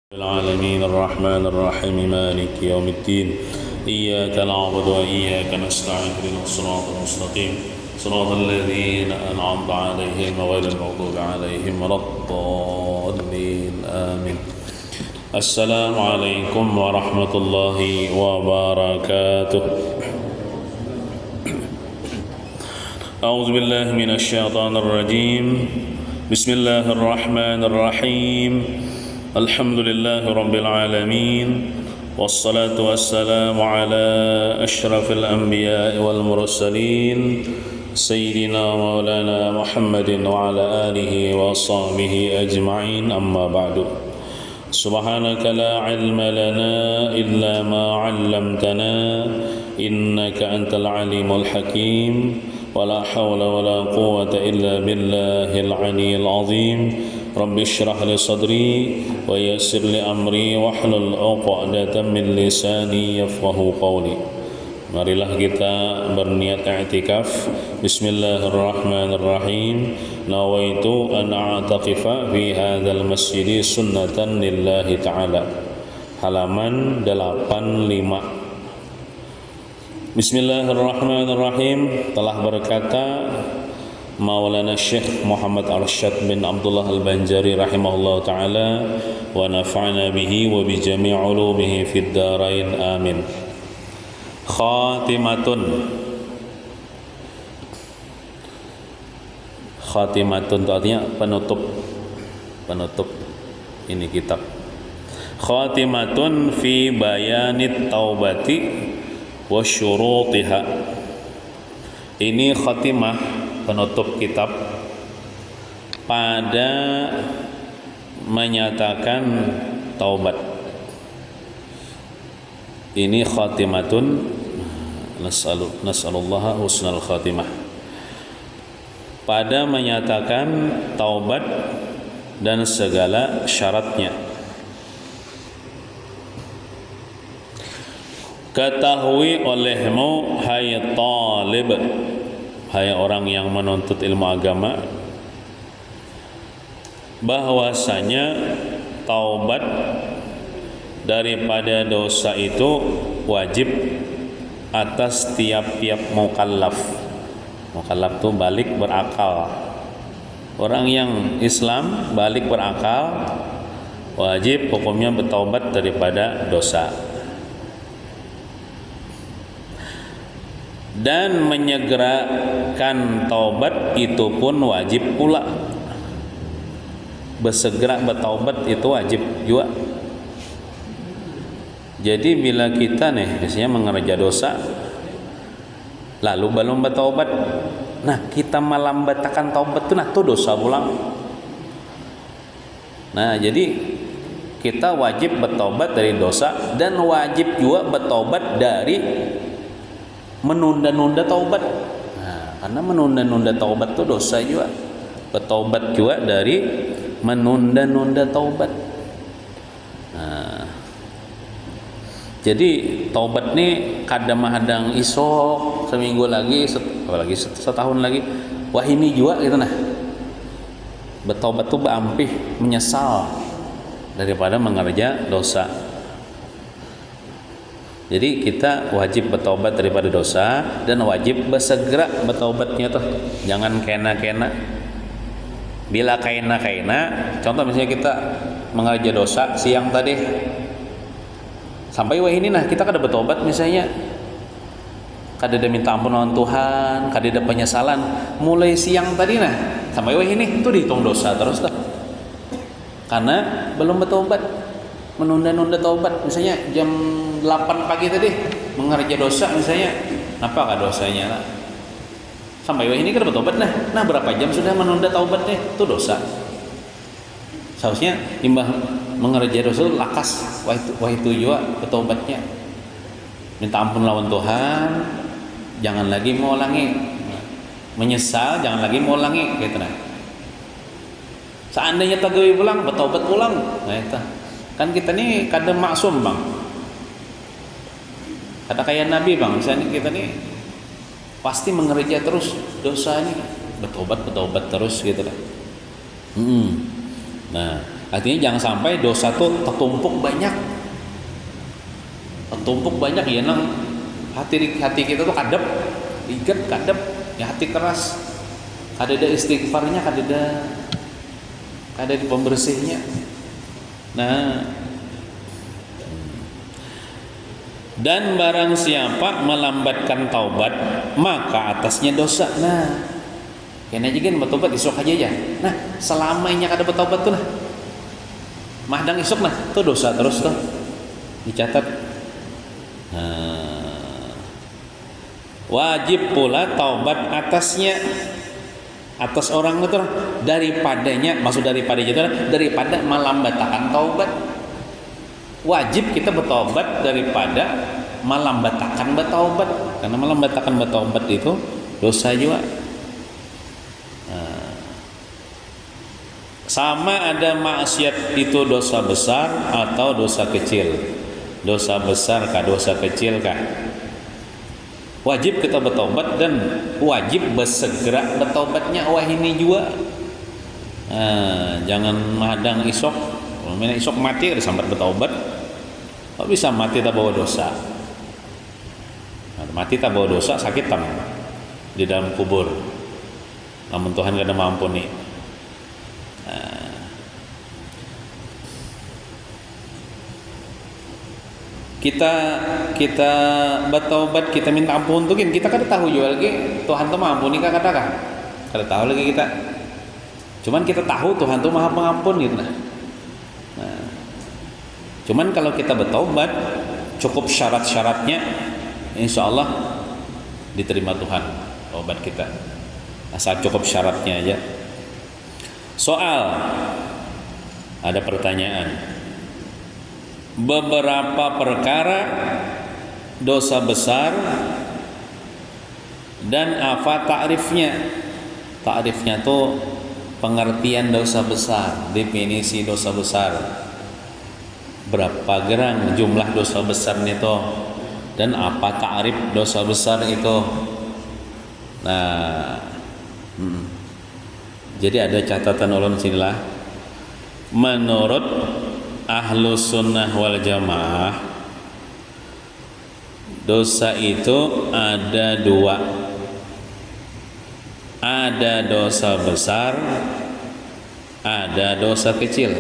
العالمين الرحمن الرحيم مالك يوم الدين إياك نعبد وإياك نستعين اهدنا الصراط المستقيم صراط الذين أنعمت عليهم غير المغضوب عليهم ولا الضالين آمين. السلام عليكم ورحمة الله وبركاته. أعوذ بالله من الشيطان الرجيم. بسم الله الرحمن الرحيم. الحمد لله رب العالمين والصلاة والسلام على أشرف الأنبياء والمرسلين سيدنا مولانا محمد وعلى آله وصحبه أجمعين أما بعد. سبحانك لا علم لنا إلا ما علمتنا إنك أنت العليم الحكيم ولا حول ولا قوة إلا بالله العلي العظيم. رب اشرح لي صدري ويسر لي أمري واحلل عقدة من لساني يفقهوا قولي. Marilah kita berniat i'tikaf. Bismillahirrahmanirrahim. Nawaitu an a'taqifa fi hadzal masjid sunnatan lillahi ta'ala. Halaman 85. Bismillahirrahmanirrahim. Telah berkata Maulana Syekh Muhammad Arsyad bin Abdullah Al-Banjari rahimahullah ta'ala wa nafa'na bihi wa bi jami' ulumihi fid darain amin. Khatimatun. Khatimatun itu artinya penutup. Penutup ini kitab. Khatimatun fi bayanit taubati wa syurutiha. Ini khatimah, penutup kitab pada menyatakan taubat. Ini khatimatun, nas'alullaha husnal khatimah, pada menyatakan taubat dan segala syaratnya. Ketahui olehmu hai talib, hai orang yang menuntut ilmu agama, bahwasanya taubat daripada dosa itu wajib atas tiap-tiap mukallaf. Mukallaf itu balik berakal. Orang yang Islam balik berakal wajib hukumnya bertaubat daripada dosa. Dan menyegerakan taubat itu pun wajib pula. Bersegera bertaubat itu wajib juga. Jadi bila kita biasanya mengerja dosa lalu belum bertaubat, kita melambatkan taubat itu dosa pulang. Jadi kita wajib bertaubat dari dosa dan wajib juga bertaubat dari menunda-nunda taubat. Karena menunda-nunda taubat itu dosa juga. Bertaubat juga dari menunda-nunda taubat. Jadi taubat ini kadang-kadang isok, seminggu lagi, apalagi setahun lagi. Wah ini juga gitu Bertaubat itu berampih, menyesal daripada mengerja dosa. Jadi kita wajib bertaubat daripada dosa dan wajib bersegera bertaubatnya tuh. Jangan kena-kena. Bila kena-kena, contoh misalnya kita mengerja dosa siang tadi, sampai ini kita kada bertobat misalnya, kada ada minta ampun lawan Tuhan, kada ada penyesalan, mulai siang tadi sampai ini itu dihitung dosa terus tuh. Karena belum bertobat, menunda-nunda taubat. Misalnya jam 8 pagi tadi mengerja dosa misalnya, apa dosanya sampai ini kada bertobat berapa jam sudah menunda taubatnya, itu dosa. Seharusnya imbah mengerja dosa lakas wah itu juga bertobatnya, minta ampun lawan Tuhan, jangan lagi mengulangi, menyesal jangan lagi mengulangi gitu Seandainya tagawi pulang bertobat pulang, itu kan kita nih kadang maksum bang, kata kayak Nabi bang, misalnya kita nih pasti mengerja terus dosa ini, bertobat terus gitu Nah, Artinya jangan sampai dosa tuh tertumpuk banyak ya nang hati kita tuh kadep ikat kadep ya, hati keras, kadeda istighfarnya, kadeda pembersihnya. Nah, dan barang siapa melambatkan taubat maka atasnya dosa. Nah, kena juga bertobat isok aja ya. Nah, selamanya kada bertobat tuh nah, mahdang isok nah, tuh dosa terus tuh dicatat. Nah, wajib pula taubat atasnya, atas orang itu daripadanya, maksud daripada itu daripada melambatkan taubat. Wajib kita bertaubat daripada melambatkan bertaubat, karena melambatkan bertaubat itu dosa juga. Sama ada maksiat itu dosa besar atau dosa kecil. Dosa besar kah, dosa kecil kah? Wajib kita bertobat dan wajib bersegera bertobatnya. Wah ini juga. Jangan mahadang isok. Kalau isok mati ada sambat bertobat. Kok bisa mati tak bawa dosa? Mati tak bawa dosa, sakit tam di dalam kubur. Namun Tuhan kada mampuni. Kita bertaubat, kita minta ampun tuh kan kita kada tahu juga lagi Tuhan tuh mampuni kah kada kah? Kada tahu lagi kita. Cuman kita tahu Tuhan tuh Maha Pengampun gitu nah. Cuman kalau kita bertaubat cukup syarat-syaratnya, insya Allah diterima Tuhan taubat kita. Asal cukup syaratnya aja. Soal, ada pertanyaan. Beberapa perkara dosa besar dan apa ta'rifnya? Ta'rifnya tuh pengertian dosa besar, definisi dosa besar. Berapa gerang jumlah dosa besar itu dan apa ta'rif dosa besar itu? Nah, jadi ada catatan ulun sinilah. Menurut Ahlus Sunnah wal Jamaah, dosa itu ada dua. Ada dosa besar, ada dosa kecil.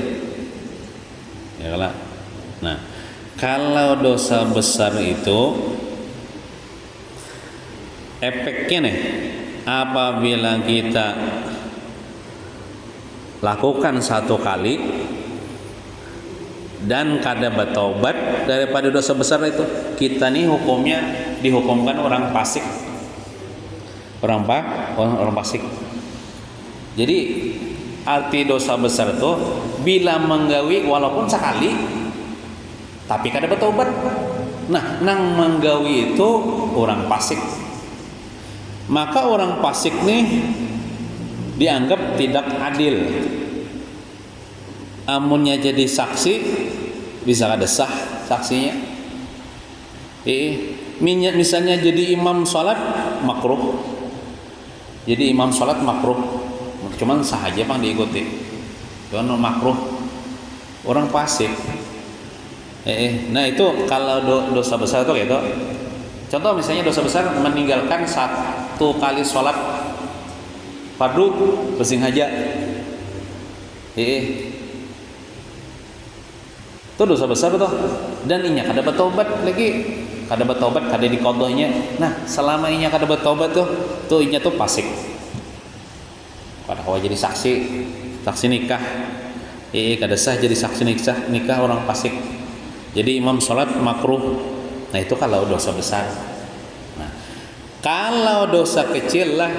Ya kan? Nah, kalau dosa besar itu efeknya nih, apabila kita lakukan satu kali dan kada bertobat daripada dosa besar itu, kita nih hukumnya dihukumkan orang fasik. Orang fasik. Jadi arti dosa besar itu bila menggawi walaupun sekali tapi kada bertobat. Nah, nang menggawi itu orang fasik. Maka orang fasik nih dianggap tidak adil. Amunnya jadi saksi bisa kada sah saksinya. Misalnya jadi imam sholat makruh. Jadi imam sholat makruh, cuman sah aja bang diikuti. Cuman makruh orang fasik. Nah itu kalau dosa besar itu gitu. Contoh misalnya dosa besar meninggalkan satu kali sholat fardu bersengaja. Itu dosa besar betul. Dan inya kada bertobat lagi, kada bertobat, kada diqadahnya. Nah, selama inya kada bertobat tuh inya tuh fasik. Padahal jadi saksi nikah. Kada sah jadi saksi nikah orang fasik. Jadi imam sholat makruh. Nah, itu kalau dosa besar. Nah, kalau dosa kecil lah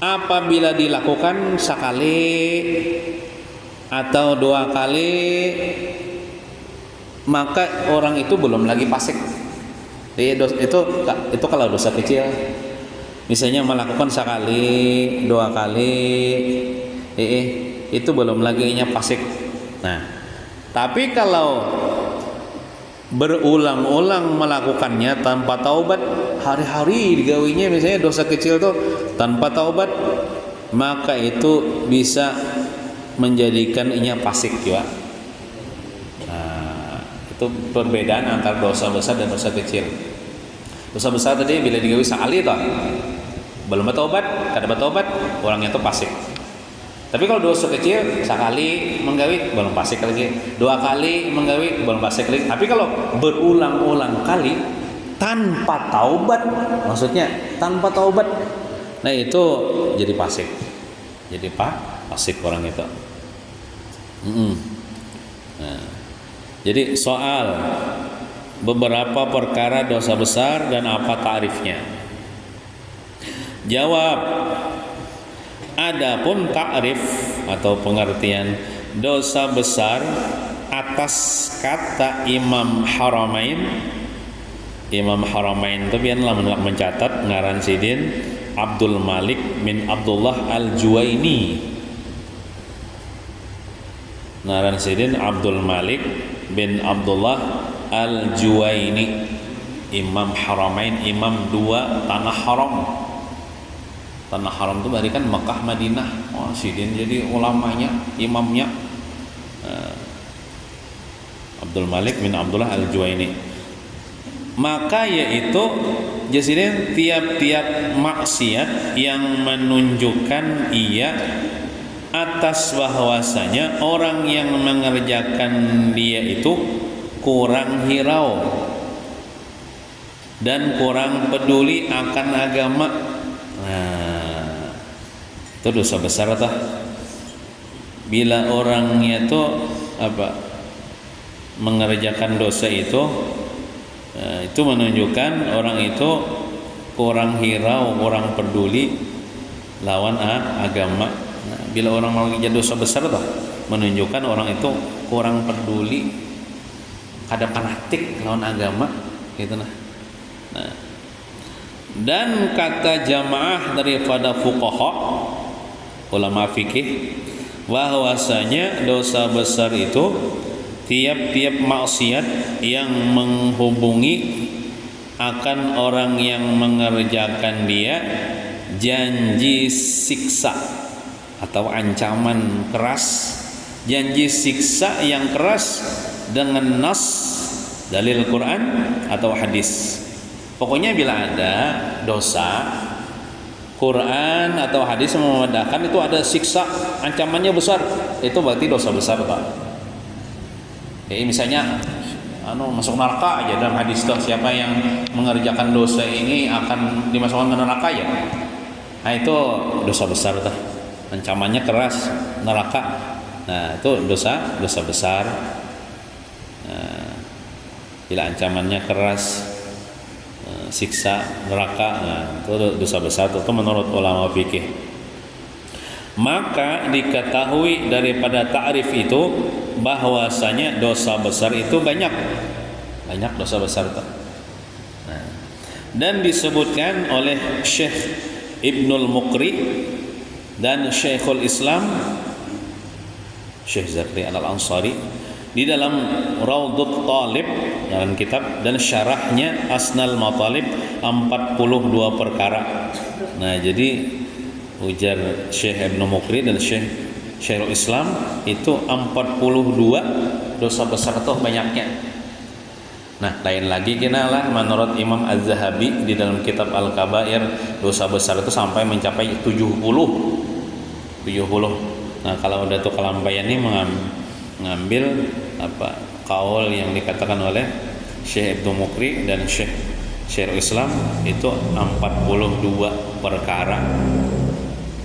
apabila dilakukan sekali atau dua kali maka orang itu belum lagi fasik. Itu kalau dosa kecil. Misalnya melakukan sekali, dua kali, itu belum lagi nya fasik. Nah, tapi kalau berulang-ulang melakukannya tanpa taubat, hari-hari digawinya misalnya dosa kecil tuh tanpa taubat, maka itu bisa menjadikan inya fasik juga. Nah, itu perbedaan antara dosa besar dan dosa kecil. Dosa besar tadi bila digawi sekali toh, belum bertobat, kada bertobat, orangnya itu fasik. Tapi kalau dosa kecil sekali menggawi belum fasik lagi, 2 kali menggawi belum fasik lagi. Tapi kalau berulang-ulang kali tanpa taubat, maksudnya tanpa taubat, nah itu jadi fasik. Jadi fasik orang itu. Nah, jadi soal beberapa perkara dosa besar dan apa ta'rifnya. Jawab. Adapun ta'rif atau pengertian dosa besar atas kata Imam Haramain. Imam Haramain itu biarlah mencatat ngaran sidin Abdul Malik bin Abdullah Al-Juwaini. Ngaran sidin Abdul Malik bin Abdullah Al-Juwaini, Imam Haramain, imam 2 tanah haram. Tanah haram itu berarti kan Mekah, Madinah. Oh, sidin jadi ulamanya, imamnya Abdul Malik bin Abdullah Al-Juwaini. Maka yaitu jadi tiap-tiap maksiat yang menunjukkan ia atas bahwasanya orang yang mengerjakan dia itu kurang hirau dan kurang peduli akan agama. Nah, itu dosa besar atau bila orangnya itu mengerjakan dosa itu menunjukkan orang itu kurang hirau, kurang peduli lawan agama. Nah, bila orang mengerjakan dosa besar itu menunjukkan orang itu kurang peduli, kada fanatik lawan agama gitu nah. Dan kata jamaah daripada fuqaha ulama fikih bahwasanya dosa besar itu tiap-tiap maksiat yang menghubungi akan orang yang mengerjakan dia janji siksa atau ancaman keras, janji siksa yang keras dengan nas dalil Quran atau hadis. Pokoknya bila ada dosa Quran atau hadis memandangkan itu ada siksa, ancamannya besar, itu berarti dosa besar, Pak. Misalnya masuk neraka aja dalam hadis itu, siapa yang mengerjakan dosa ini akan dimasukkan ke neraka ya. Nah, itu dosa besar tuh. Ancamannya keras, neraka. Nah, itu dosa besar. Nah, bila ancamannya keras, siksa neraka, nah, itu dosa besar itu menurut ulama fikih. Maka diketahui daripada ta'rif itu bahwasanya dosa besar itu banyak dosa besar itu. Nah, dan disebutkan oleh Syekh Ibnul Muqri dan Syekhul Islam Syekh Zakri Al-Ansari di dalam Raudhut Talib dalam kitab dan syarahnya Asnal Matalib 42 perkara. Nah, jadi ujar Syekh Ibnu Muqri dan Syekhul Islam itu 42 dosa besar itu banyaknya. Nah, lain lagi kinalah menurut Imam Az-Zahabi di dalam kitab Al-Kabair dosa besar itu sampai mencapai 70. Nah, kalau udah tuh kelampaian ini mengambil kaul yang dikatakan oleh Syekh Ibnu Muqri dan Syekhul Islam itu 42 perkara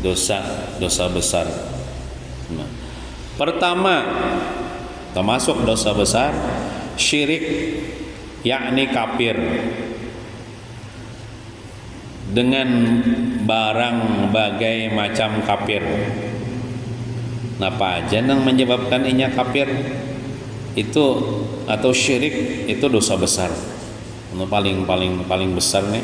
dosa besar. Nah, pertama termasuk dosa besar syirik, yakni kafir dengan barang bagai macam kafir. Apa aja yang menyebabkan inya kafir itu atau syirik itu dosa besar. Paling besar nih.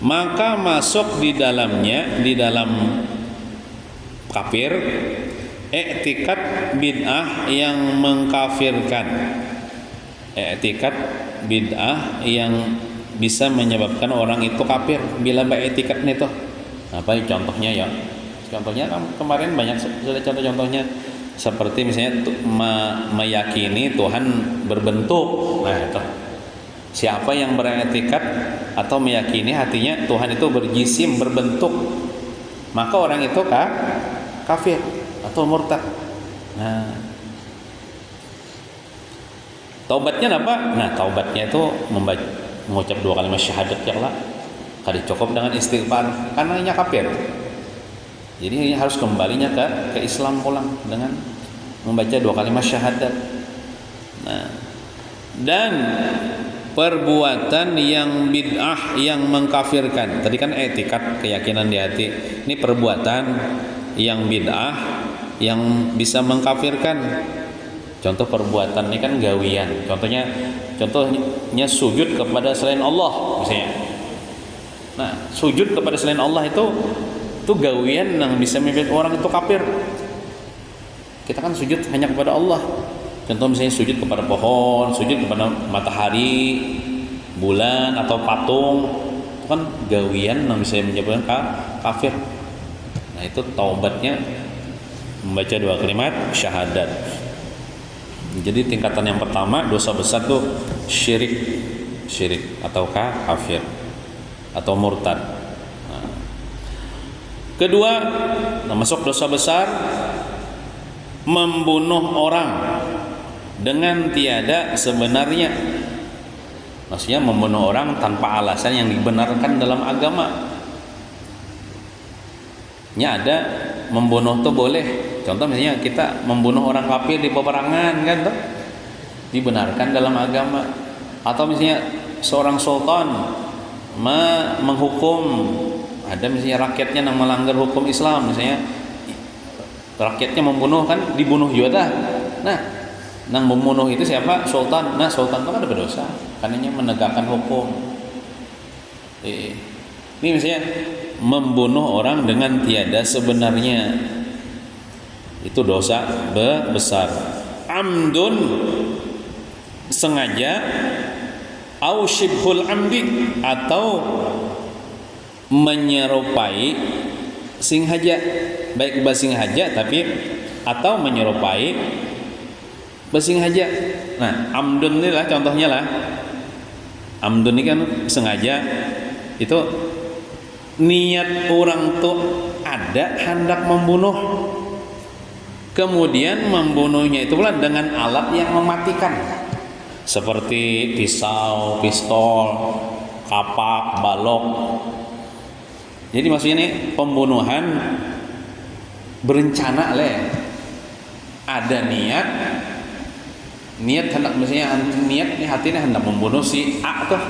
Maka masuk di dalamnya, di dalam kafir, i'tikad bid'ah yang mengkafirkan. I'tikad bid'ah yang bisa menyebabkan orang itu kafir bila i'tikad itu. Apa contohnya ya? Contohnya kemarin banyak sudah contoh-contohnya, seperti misalnya meyakini Tuhan berbentuk. Nah itu, siapa yang beretikat atau meyakini hatinya Tuhan itu berjisim, berbentuk, maka orang itu kafir atau murtad. Nah, taubatnya apa? Nah, taubatnya itu mengucap 2 kalimat syahadat ya Allah. Kada cukup dengan istighfar karena ini kafir. Jadi harus kembalinya ke Islam pulang dengan membaca 2 kalimat syahadat. Nah, dan perbuatan yang bid'ah yang mengkafirkan. Tadi kan etikat, keyakinan di hati. Ini perbuatan yang bid'ah yang bisa mengkafirkan. Contoh perbuatan ini kan gawian. Contohnya sujud kepada selain Allah misalnya. Nah, sujud kepada selain Allah itu gawian yang bisa membuat orang itu kafir. Kita kan sujud hanya kepada Allah. Contoh misalnya sujud kepada pohon, sujud kepada matahari, bulan atau patung, itu kan gawian yang bisa menyebabkan kafir. Nah, itu taubatnya membaca 2 kalimat syahadat. Jadi tingkatan yang pertama dosa besar tuh syirik atau kafir atau murtad. Nah, kedua, termasuk dosa besar membunuh orang dengan tiada sebenarnya. Maksudnya membunuh orang tanpa alasan yang dibenarkan dalam agama. Nya ada membunuh tuh boleh. Contoh misalnya kita membunuh orang kafir di peperangan kan tuh dibenarkan dalam agama. Atau misalnya seorang sultan menghukum, ada misalnya rakyatnya yang melanggar hukum Islam, misalnya rakyatnya membunuh, kan dibunuh juga dah. Nah, nang membunuh itu siapa? Sultan. Nah, sultan itu kan ada berdosa karena menegakkan hukum. Ini misalnya membunuh orang dengan tiada sebenarnya, itu dosa besar. Amdun, sengaja, au syibhul amdi, atau menyerupai singhaja, baik basinghaja tapi atau menyerupai basinghaja. Nah, amdun ini lah contohnya lah. Amdun ini kan sengaja, itu niat orang tuh ada hendak membunuh, kemudian membunuhnya itu pula dengan alat yang mematikan, seperti pisau, pistol, kapak, balok. Jadi maksudnya ini pembunuhan berencana leh. Ada niat hendak, misalnya niat nih hatinya hendak membunuh si A tuh.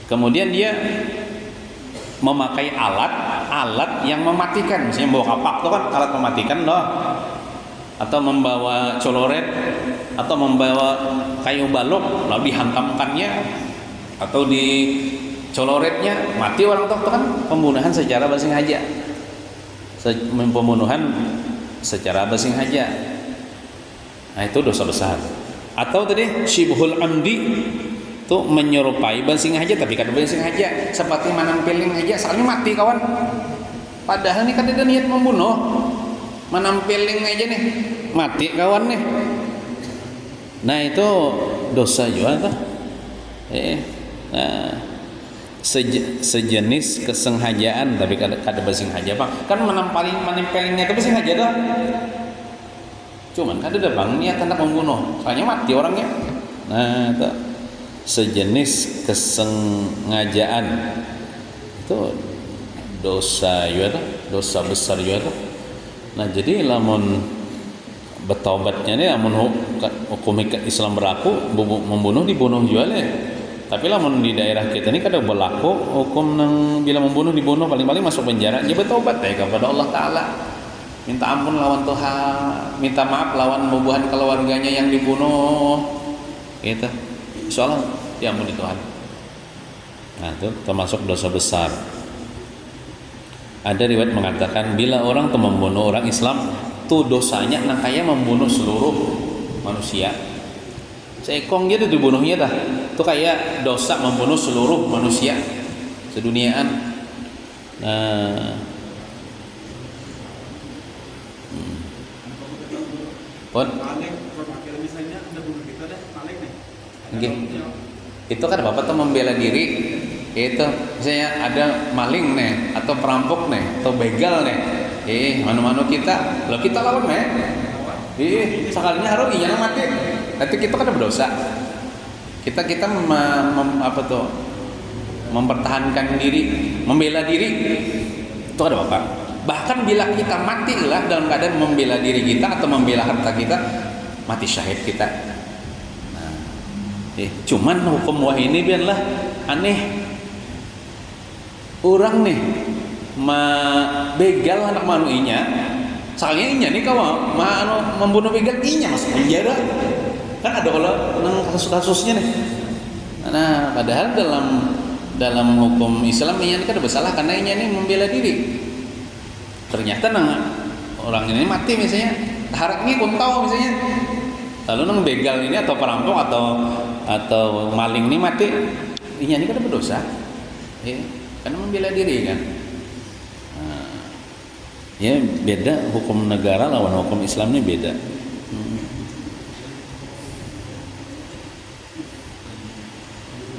Kemudian dia memakai alat yang mematikan, misalnya bawa kapak tuh kan alat mematikan loh. Atau membawa coloret, atau membawa kayu balok lalu dihantamkannya atau di coloretnya, mati orang tuh kan pembunuhan secara basinghaja. Pembunuhan secara basinghaja. Nah, itu dosa besar. Atau tadi syibhul amdi, itu menyerupai basinghaja tapi kan basinghaja, seperti manampiling aja soalnya mati kawan. Padahal ini kan dia niat membunuh. Menampiling aja nih mati kawan nih. Nah, itu dosa juga tuh. Nah, sejenis kesengajaan tapi kada basinghaja bang. Kan menempelingnya itu basinghaja tuh. Cuman kada ada bang niat hendak membunuh, soalnya mati orangnya. Nah, itu sejenis kesengajaan, itu dosa juga tuh, dosa besar juga tuh. Nah, jadi lamun bertaubatnya nih, lamun hukum Islam berlaku, membunuh dibunuh juga leh. Tapi lamun di daerah kita ini kada berlaku hukum nang bila membunuh dibunuh, paling-paling masuk penjara. Dia bertaubat kepada Allah Taala, minta ampun lawan Tuhan, minta maaf lawan bubuhan keluarganya yang dibunuh, gitu. Insyaallah diampuni Tuhan. Nah, itu termasuk dosa besar. Ada riwayat mengatakan bila orang tuh membunuh orang Islam tuh dosanya nang kayak membunuh seluruh manusia. Seekong gitu dibunuhnya dah. Itu kayak dosa membunuh seluruh manusia seduniaan. Nah, Pun Maling, kalau misalnya ada bunuh kita deh, maling nih. nggih. Itu kan Bapak tuh membela diri. Itu misalnya ada maling nih atau perampok nih atau begal nih. Manu-manu kita, lo kita lawan nih. Sekalinya harus iya mati. Nanti kita kan berdosa. Kita apa tuh? Mempertahankan diri, membela diri. Itu ada Bapak. Bahkan bila kita matilah dalam keadaan membela diri kita atau membela harta kita, mati syahid kita. Nah, cuman hukum wah ini biarlah aneh. Orang nih begal anak manuinya, soalnya inya nih kawan membunuh begal inya masuk penjara. Kan ada kalau kasus-kasusnya nih. Nah, padahal dalam hukum Islam inya kan bersalah karena inya nih membela diri. Ternyata orang ini mati misalnya, harap ini pun tahu misalnya. Lalu begal ini atau perampok atau maling ini mati, inya ini kan berdosa. Karena membela diri kan. Ya beda hukum negara lawan hukum Islam ini beda.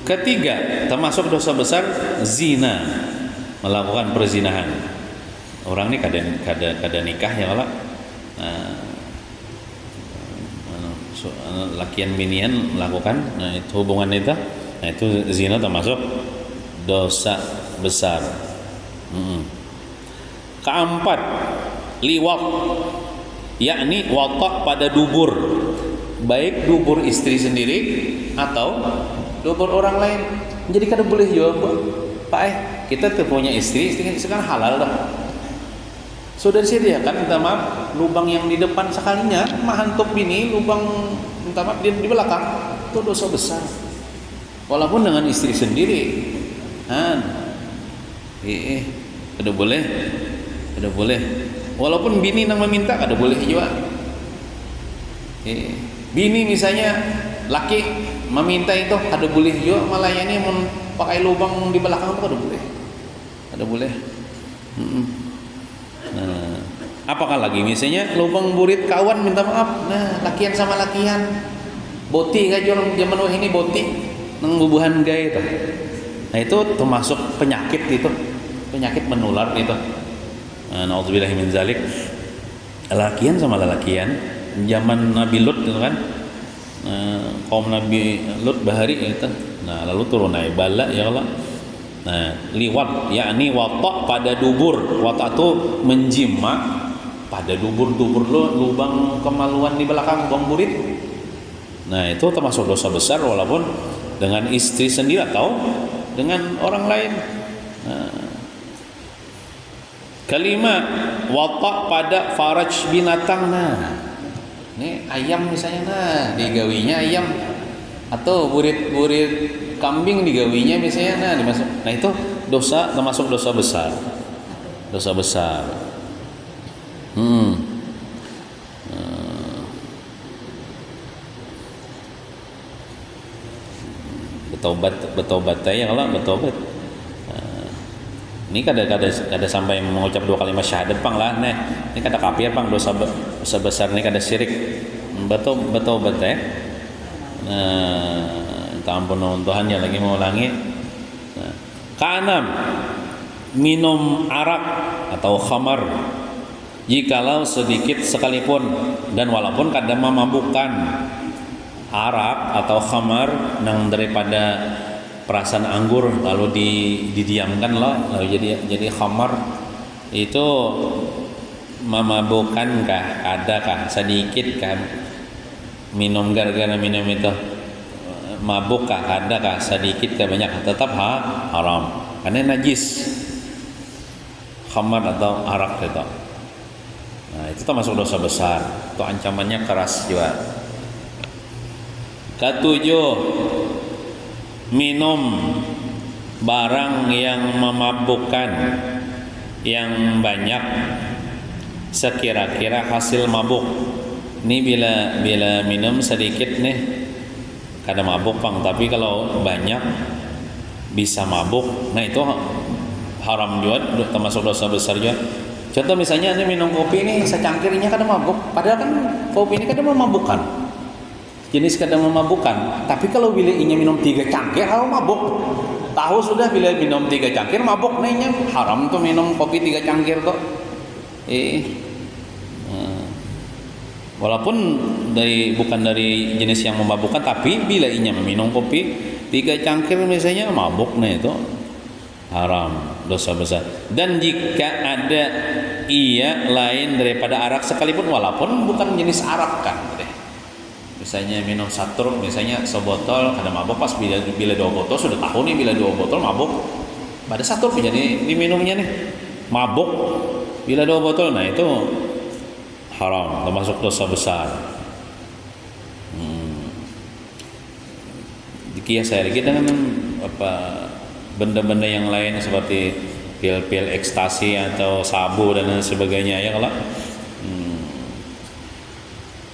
Ketiga, termasuk dosa besar zina, melakukan perzinahan. Orang ini kada nikah ya Allah. Lakian binian melakukan, nah itu hubungan itu, nah itu zina termasuk dosa besar. Keempat, liwat, yakni watak pada dubur, baik dubur istri sendiri atau dubur orang lain. Jadi kada boleh jawab, Pak kita tuh punya istri kan halal dah. Sudah disediakan minta maaf lubang yang di depan sekalinya mahantuk bini, lubang minta maaf di belakang, itu dosa besar. Walaupun dengan istri sendiri. Kada boleh. Walaupun bini nang meminta kada boleh juga. Bini misalnya laki meminta itu kada boleh juga, malah ini mau pakai lubang di belakang itu kada boleh. Nah, apakah lagi misalnya lubang burit kawan minta maaf. Nah, lakian sama lakian. Boti kan zaman wah ini boti nang bubuhan gay itu. Nah, itu termasuk penyakit itu. Penyakit menular itu. Nauzubillahi min zalik. Lakian sama lelakian zaman Nabi Lut itu kan. Kaum Nabi Lut bahari itu. Nah, lalu turun naik bala ya Allah. Nah, liwat yakni watak pada dubur. Watak itu menjima pada dubur lo lubang kemaluan di belakang lubang burit. Nah, itu termasuk dosa besar walaupun dengan istri sendiri atau dengan orang lain. Kelima, watak pada faraj binatang. Nah, ini ayam misalnya, digawinya ayam atau burit kambing digawinya misalnya, dimasuk. Nah, itu dosa, termasuk dosa besar. Dosa besar. Bertobat ya Allah, bertobat. Ini kada sampai mengucap 2 kalimat syahadat pang lah. Nah, ini kada kafir pang, dosa besar ini kada syirik. Bertobat ya. Minta ampun Tuhan ya lagi mau ulangi. Keenam, minum arak atau khamar jikalau sedikit sekalipun dan walaupun kada memabukkan. Arak atau khamar nang daripada perasan anggur lalu didiamkan lalu jadi khamar itu memabukkan adakah sedikit kan minum gara-gara minum itu mabuk adakah sedikit banyak tetap haram karena najis khamar atau arak itu. Nah, itu termasuk dosa besar, itu ancamannya keras juga. Ketujuh, minum barang yang memabukkan yang banyak sekira-kira hasil mabuk. Ini bila minum sedikit nih kada mabuk pang, tapi kalau banyak bisa mabuk. Nah, itu haram juga, termasuk dosa besar juga. Contoh misalnya Anda minum kopi ini secangkirnya kadang mabuk, padahal kan kopi ini kadang memabukkan. Jenis kadang memabukkan. Tapi kalau bila inya minum 3 cangkir harus mabuk. Tahu sudah bila minum 3 cangkir mabuk nanya, haram tuh minum kopi 3 cangkir tuh. Walaupun bukan dari jenis yang memabukkan, tapi bila inya meminum kopi 3 cangkir misalnya mabuk nih itu haram, dosa besar. Dan jika ada lain daripada arak sekalipun, walaupun bukan jenis arak kan, misalnya minum 1 truk, misalnya sebotol kada mabuk, pas bila 2 botol sudah tahu nih bila 2 botol mabuk, pada 1 truk jadi diminumnya nih mabuk bila 2 botol, nah itu haram, termasuk dosa besar. Dikias saya lagi dengan benda-benda yang lain seperti pil-pil ekstasi atau sabu dan lain sebagainya ya kalau.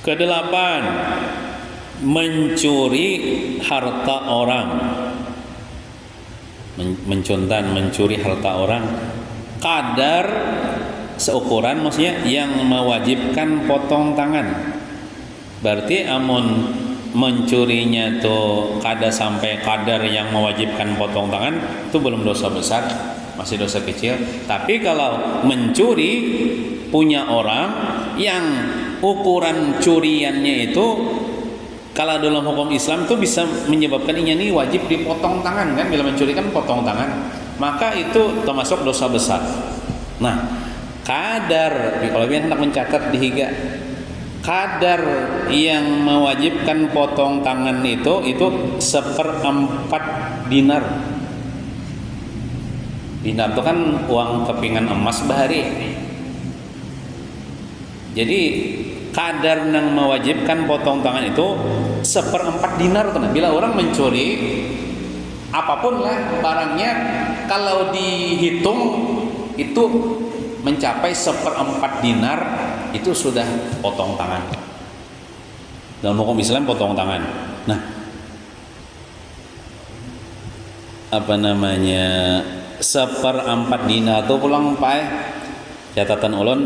Kedelapan, mencuri harta orang. Mencuri harta orang kadar seukuran, maksudnya yang mewajibkan potong tangan. Berarti amun mencurinya tuh kada sampai kadar yang mewajibkan potong tangan, itu belum dosa besar, masih dosa kecil. Tapi kalau mencuri punya orang yang ukuran curiannya itu, kalau dalam hukum Islam itu bisa menyebabkan inya ini wajib dipotong tangan kan, bila mencuri kan potong tangan, maka itu termasuk dosa besar. Nah, kadar, kalau dia hendak mencatat di higa, kadar yang mewajibkan potong tangan itu 1/4 dinar. Dinar itu kan uang kepingan emas bahari. Jadi kadar yang mewajibkan potong tangan itu 1/4 dinar. Bila orang mencuri apapun lah barangnya, kalau dihitung itu mencapai 1/4 dinar, itu sudah potong tangan. Dalam hukum Islam potong tangan. Nah, apa namanya, 1/4 dinar itu pulang pai catatan ulun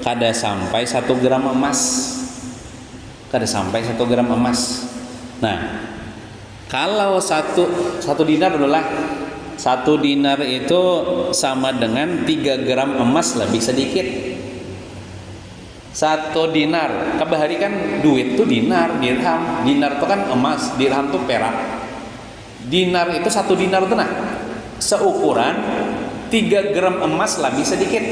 kada sampai 1 gram emas. Kada sampai 1 gram emas. Nah, kalau satu dinar adalah 1 dinar itu sama dengan 3 gram emas lebih sedikit. 1 dinar, kabahari kan duit tuh dinar, dirham. Dinar itu kan emas, dirham tuh perak. Dinar itu 1 dinar tuh nah seukuran 3 gram emas lebih sedikit.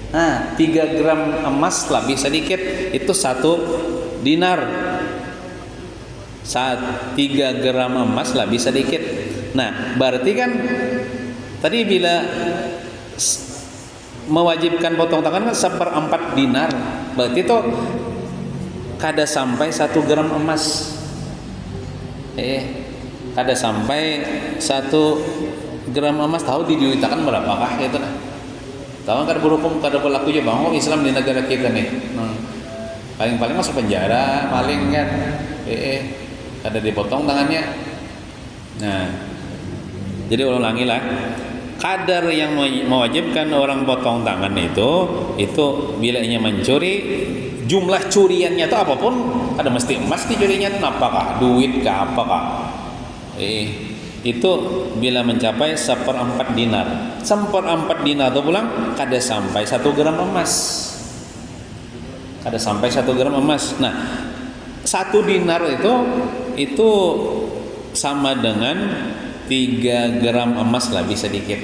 Nah, 3 gram emas lebih sedikit itu 1 dinar. 3 gram emas lebih sedikit. Nah, berarti kan tadi bila mewajibkan potong tangan kan 1/4 dinar, berarti itu kada sampai 1 gram emas. Kada sampai 1 gram emas. Tahu diduitakan berapakah gitu nah. Tahu kada berhukum, kada berlaku aja bang. Islam di negara kita nih. Paling-paling masuk penjara, maling kan. Kada dipotong tangannya. Nah, jadi ulangi lah, kadar yang mewajibkan orang potong tangan itu bila ia mencuri, jumlah curiannya itu apapun, ada mesti emas dicurinya itu apakah duit ke apakah, itu bila mencapai 1/4 dinar. 1/4 dinar itu pulang kada sampai 1 gram emas. Kada sampai 1 gram emas. Nah, 1 dinar itu sama dengan 3 gram emas lebih sedikit.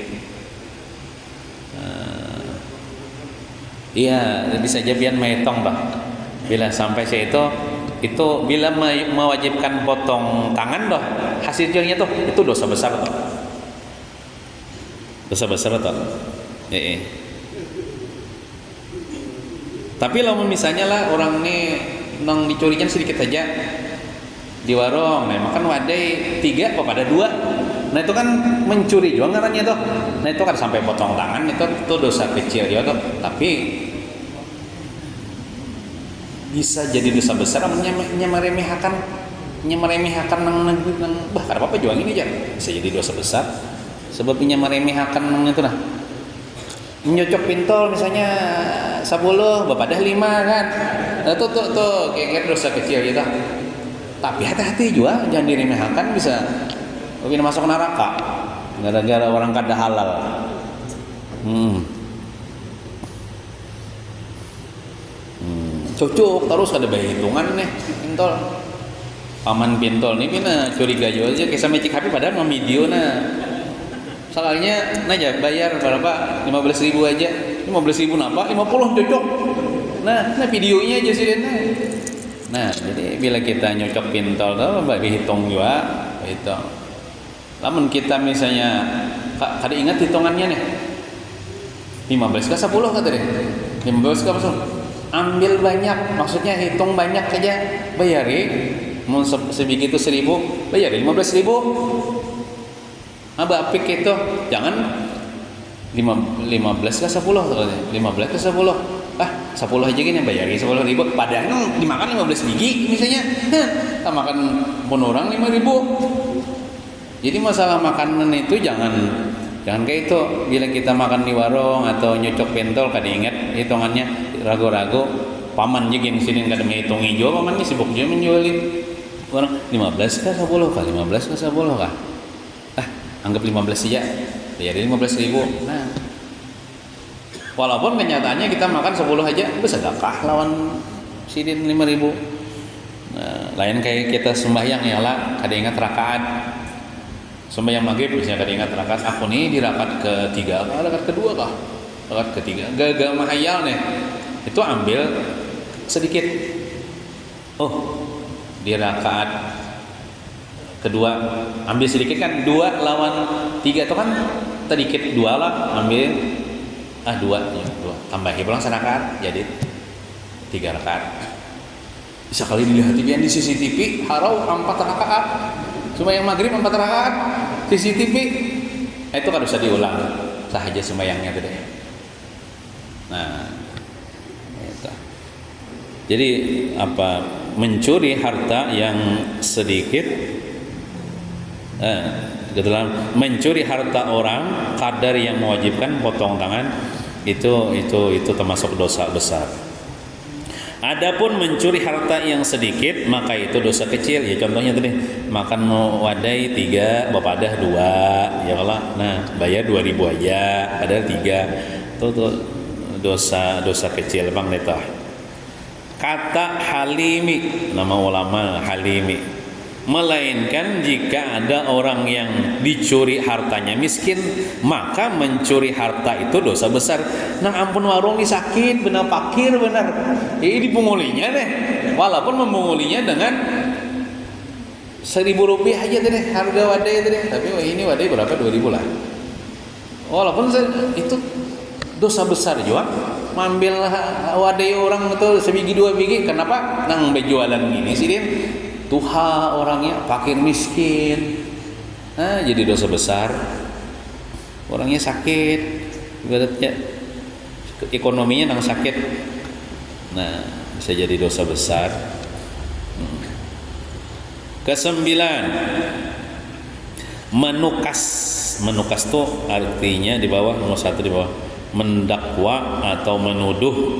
Iya, bisa aja biar menghitung bang. Bila sampai itu bila mewajibkan potong tangan doh, hasilnya tuh itu dosa besar tuh. Dosa besar tuh. Tapi kalau misalnya lah orang nih nang dicurikan sedikit saja di warung, nah makan wadai 3 apa pada 2. Nah itu kan mencuri juga ngarannya tuh. Nah itu kan sampai potong tangan, itu dosa kecil ya tuh. Tapi bisa jadi dosa besar meremehkan nang bah kada apa-apa jual ini aja. Bisa jadi dosa besar sebab meremehkan nang itu nah. nyocok pintol misalnya 10 bapadah 5 kan. Nah, tuh kayak dosa kecil gitu. Tapi hati-hati juga, jangan diremehkan, bisa masuk neraka gara-gara orang kada halal. Cocok terus ada bayi hitungan nih pintol. Paman pintol nih pina curiga juga aja kayak sama cik HP padahal mau video soalnya aja bayar berapa 15.000 aja 15.000 napa 50 cocok nah videonya aja sih nah jadi bila kita nyocok pintol tuh bagi hitung juga hitung namun kita misalnya kada ingat hitungannya nih 15 ke 10 kata deh 15 ke 10 ambil banyak maksudnya hitung banyak aja bayari mau sebegitu 1.000 bayari 15.000 Abah apik itu jangan 15 ke 10 15 ke 10 10 aja gini bayari 10.000 padahal dimakan 15 biji misalnya kita makan pun orang 5.000 jadi masalah makanan itu jangan kayak itu bila kita makan di warung atau nyocok pentol kada ingat hitungannya ragu-ragu paman juga yang sini kada menghitung hijau paman ini sibuk juga menjualin orang 15 ke 10 kah 15 ke 10 kah anggap 15 saja bayar 15.000 nah walaupun kenyataannya kita makan 10 aja bersedekah lawan sidin 5.000 nah, lain kayak kita sembahyang ya lah kada ingat rakaat sembahyang maghrib misalnya kada ingat rakaat aku nih di rakaat ketiga atau rakaat kedua kah rakaat ketiga gak mahayal nih itu ambil sedikit di rakaat kedua ambil sedikit kan 2 lawan 3 itu kan sedikit 2 lah ambil 2 tambahi pulang serakaat jadi 3 rakaat bisa kali dilihat di CCTV harau 4 rakaat sembahyang maghrib 4 rakaat CCTV itu kan bisa diulang sahaja sembahyangnya tadi nah itu. Jadi mencuri harta yang sedikit mencuri harta orang kadar yang mewajibkan potong tangan itu termasuk dosa besar. Adapun mencuri harta yang sedikit maka itu dosa kecil ya contohnya tadi makan wadai 3 bapadah 2 ya Allah nah bayar 2.000 aja ada 3 itu dosa kecil bang neta kata halimi nama ulama halimi melainkan jika ada orang yang dicuri hartanya miskin maka mencuri harta itu dosa besar nah ampun warung ini sakit benar pakir benar ini dipungulinya deh walaupun memungulinya dengan 1.000 rupiah aja deh harga wadai deh tapi ini wadai berapa 2.000 lah walaupun itu dosa besar juga ambil wadai orang itu sebiji 2 biji kenapa nang bejualan gini sih dia tuha orangnya fakir miskin jadi dosa besar orangnya sakit ibaratnya ekonominya nang sakit nah bisa jadi dosa besar Ke-9 menukas tuh artinya di bawah nomor 1 di bawah mendakwa atau menuduh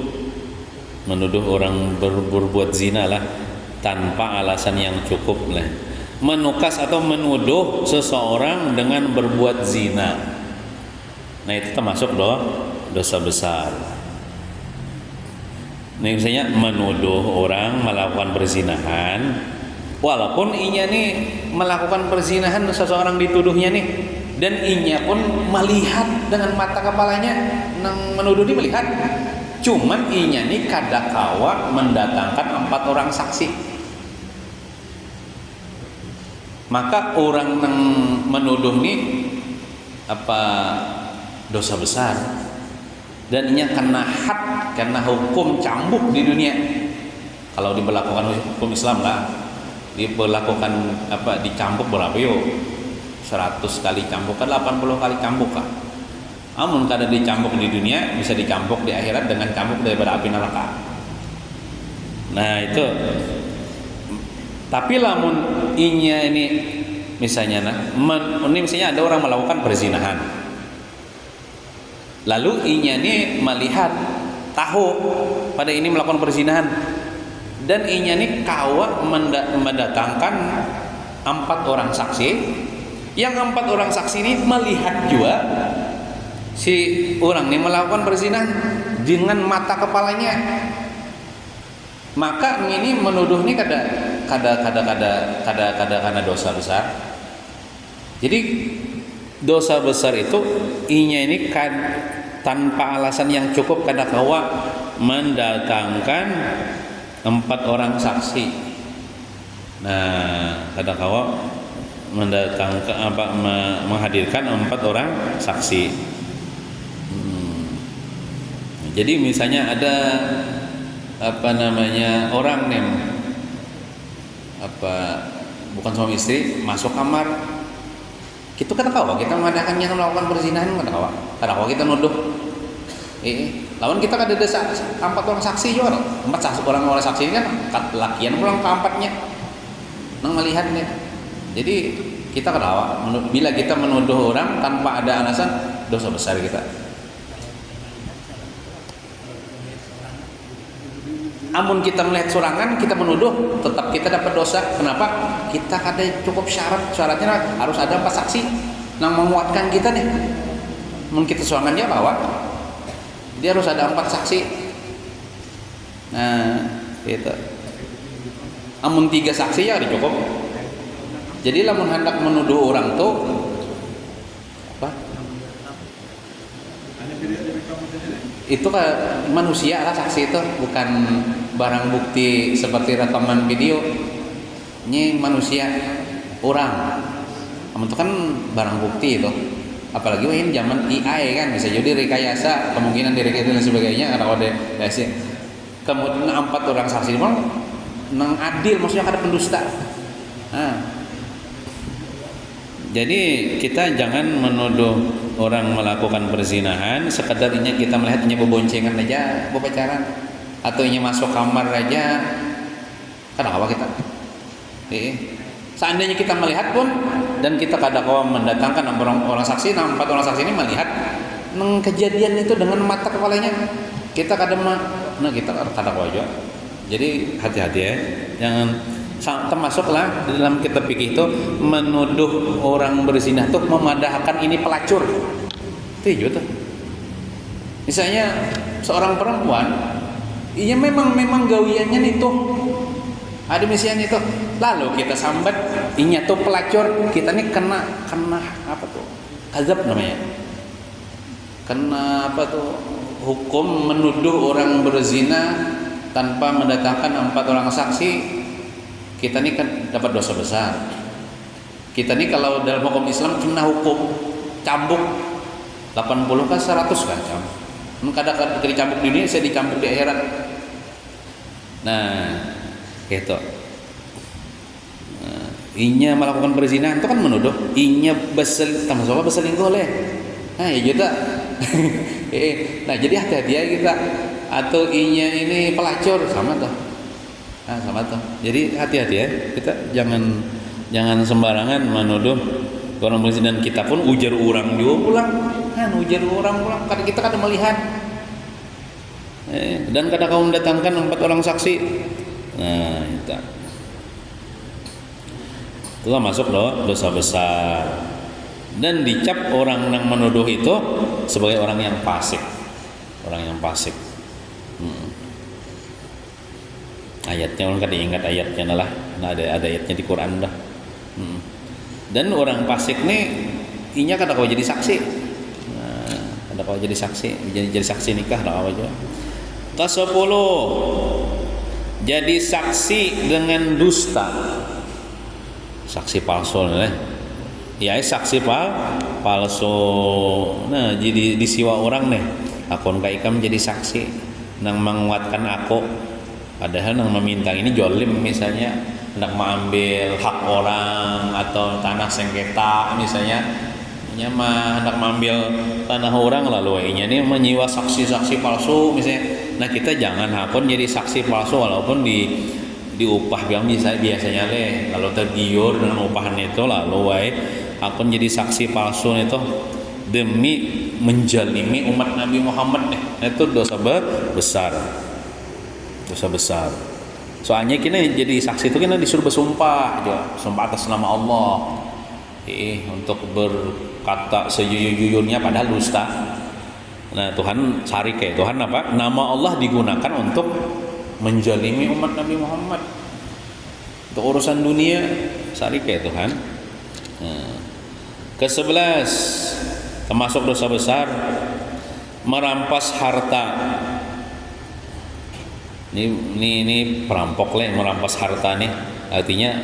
orang berbuat zina lah tanpa alasan yang cukup lah menukas atau menuduh seseorang dengan berbuat zina nah itu termasuk dosa besar nah misalnya menuduh orang melakukan perzinahan walaupun inya nih melakukan perzinahan seseorang dituduhnya nih dan inya pun melihat dengan mata kepalanya nang menuduh dia melihat cuman inya nih kadakawa mendatangkan 4 orang saksi maka orang yang menuduh ini dosa besar dan ini kena hukum cambuk di dunia kalau diberlakukan hukum Islam lah diberlakukan dicambuk berapa yuk 100 kali cambuk kan 80 kali cambuk kan amun kada dicambuk di dunia bisa dicambuk di akhirat dengan cambuk daripada api neraka nah itu tapi lamun inya ini misalnya ini misalnya ada orang melakukan perzinahan Lalu inya ini melihat, tahu pada ini melakukan perzinahan, dan inya ini kawa mendatangkan 4 orang saksi. Yang 4 orang saksi ini melihat juga si orang ini melakukan perzinahan dengan mata kepalanya. Maka ini menuduh ini kada dosa besar. Jadi dosa besar itu inya ini tanpa alasan yang cukup kada kawa mendatangkan 4 orang saksi. Nah, kada kawa mendatangkan menghadirkan 4 orang saksi. Jadi misalnya ada orang nih bukan suami istri masuk kamar, kita kan kawa kita mengadakannya melakukan perzinahan, kan kawa kita nuduh lawan kita kan ada 4 orang saksi juga, 4 orang saksi ini kan lakian pulang ke-4-nya nang melihatnya. Jadi kita kawa bila kita menuduh orang tanpa ada alasan, dosa besar kita. Amun kita melihat sorangan, kita menuduh, tetap kita dapat dosa. Kenapa? Kita ada cukup syaratnya harus ada 4 saksi yang menguatkan kita nih. Amun kita sorangan dia bawa, dia harus ada 4 saksi. Nah, itu. Amun 3 saksi ya udah cukup. Jadi lamun hendak menuduh orang tuh apa? Itu kan manusia lah saksi itu, bukan barang bukti seperti rekaman video. Ini manusia, orang. Kamu itu kan barang bukti itu. Apalagi ini zaman AI kan, bisa jadi rekayasa, kemungkinan direkayasa dan sebagainya karena kode sih. Kemudian 4 orang saksi nang adil, maksudnya ada pendusta. Jadi kita jangan menuduh orang melakukan perzinahan sekedarnya kita melihatnya beboncengan aja, berpacaran, atau nya masuk kamar aja. Kenapa kita? Seandainya kita melihat pun dan kita kadang-kadang mendatangkan 4 orang saksi, 4 orang saksi ini melihat kejadian itu dengan mata kepalanya, kita kita kadang-kadang aja. Jadi hati-hati ya, jangan. Termasuklah dalam kitab fikih itu menuduh orang berzina itu memadahkan ini pelacur. Itu tuh. Misalnya seorang perempuan, iya memang gawiannya itu ada misalnya itu. Lalu kita sambat, inya tuh pelacur, kita nih kena apa tuh? Kazab namanya. Kena apa tuh? Hukum menuduh orang berzina tanpa mendatangkan 4 orang saksi. Kita ini kan dapat dosa besar. Kita ini kalau dalam hukum Islam kena hukum cambuk 80 kan 100 kan cambuk. Kadang-kadang dicambuk di dunia, saya dicambuk di akhirat. Nah, gitu. Inya melakukan perzinahan itu kan menuduh. Inya termasuk berselingkuh leh. Nah, ya juga. Nah, jadi hati-hati ya kita. Atau inya ini pelacur sama tuh. Sama tuh. Jadi hati-hati ya, kita jangan sembarangan menuduh orang berzina. Dan kita pun ujar orang juga pulang, ujar orang pulang. Karena kita kan melihat, dan kadang kau mendatangkan 4 orang saksi. Nah, itu masuk dosa besar. Dan dicap orang yang menuduh itu sebagai orang yang fasik, Ayatnya orang kan diingat ayatnya lah. Nah, ada ayatnya di Quran dah. Dan orang fasik nih inya kada kau jadi saksi. Kada kau jadi saksi, jadi saksi nikah dah aja. Ke-10 jadi saksi dengan dusta. Saksi palsu nih. Ya, saksi palsu. Nah, jadi disiwa orang nih. Akun kaikam jadi saksi nang menguatkan aku. Padahal yang meminta ini jolim, misalnya hendak mengambil hak orang atau tanah sengketa misalnya, hendak mengambil tanah orang lalu ini menyiwa saksi-saksi palsu misalnya. Nah, kita jangan hakun jadi saksi palsu walaupun diupah biasanya lalu tergiur dengan upahan itu lalu hakun jadi saksi palsu itu demi menjalimi umat Nabi Muhammad nih. Itu dosa besar. Dosa besar. Soalnya kita jadi saksi itu kita disuruh bersumpah aja, sumpah atas nama Allah. Untuk berkata sejujur-jujurnya padahal dusta. Nah, Tuhan cari kayak Tuhan apa? Nama Allah digunakan untuk menjalimi umat Nabi Muhammad. Untuk urusan dunia cari kayak Tuhan. Nah, ke-11 termasuk dosa besar merampas harta. Ini perampok lah yang merampas harta nih. Artinya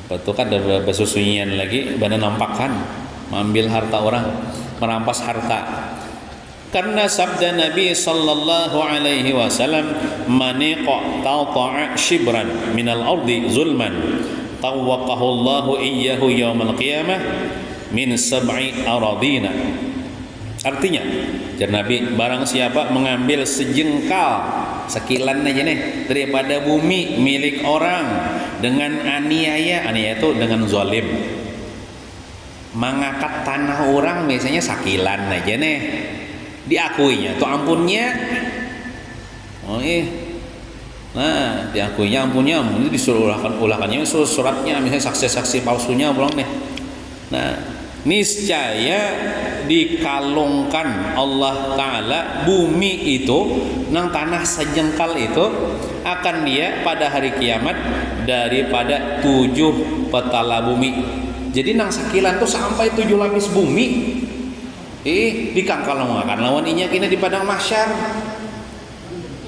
apa tuh kan ada besusunyian lagi bana nampakkan mengambil harta orang, merampas harta. Karena sabda Nabi sallallahu alaihi wasallam, "Man qata'a shibran minal ardi zulman, tawaqahu Allahu iyyahu yaumal qiyamah min sab'i aradina." Artinya, jar Nabi, barang siapa mengambil sejengkal, sekilan aja nih daripada bumi milik orang dengan aniaya itu dengan zalim. Mengangkat tanah orang biasanya sakilan aja nih. Diakuinya tuh ampunnya. Nah, diakuinya ampunnya, itu disuruh ulakannya suratnya, misalnya saksi-saksi palsunya pulang nih. Nah, niscaya dikalungkan Allah Ta'ala bumi itu nang tanah sejengkal itu akan dia pada hari kiamat daripada 7 petala bumi. Jadi nang sakilan tuh sampai 7 lapis bumi dikangkalungakan lawan inya kini di padang mahsyar.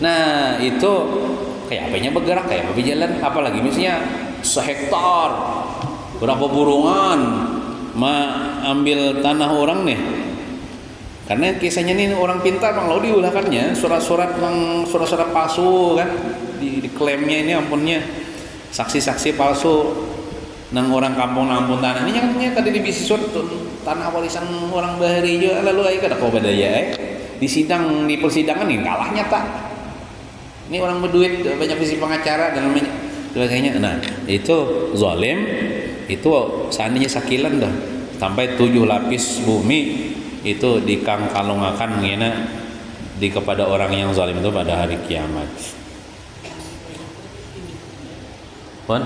Nah, itu kayak apanya bergerak, kayak apa jalan, apalagi misalnya sehektar berapa burungan ambil tanah orang nih. Karena kisahnya ini orang pintar bang, lalu diulahkannya surat-surat palsu kan, diklaimnya ini ampunnya saksi-saksi palsu nang orang kampung nampun tanah ini yang tadi di bisnis tanah warisan orang bahari juga lalu aja kada kau badaya di persidangan ini kalahnya tak. Ini orang berduit banyak visi pengacara dan sebagainya. Nah, itu zalim. Itu seandainya sakilan dah sampai 7 lapis bumi itu dikangkalungakan ngena di kepada orang yang zalim itu pada hari kiamat. Pon?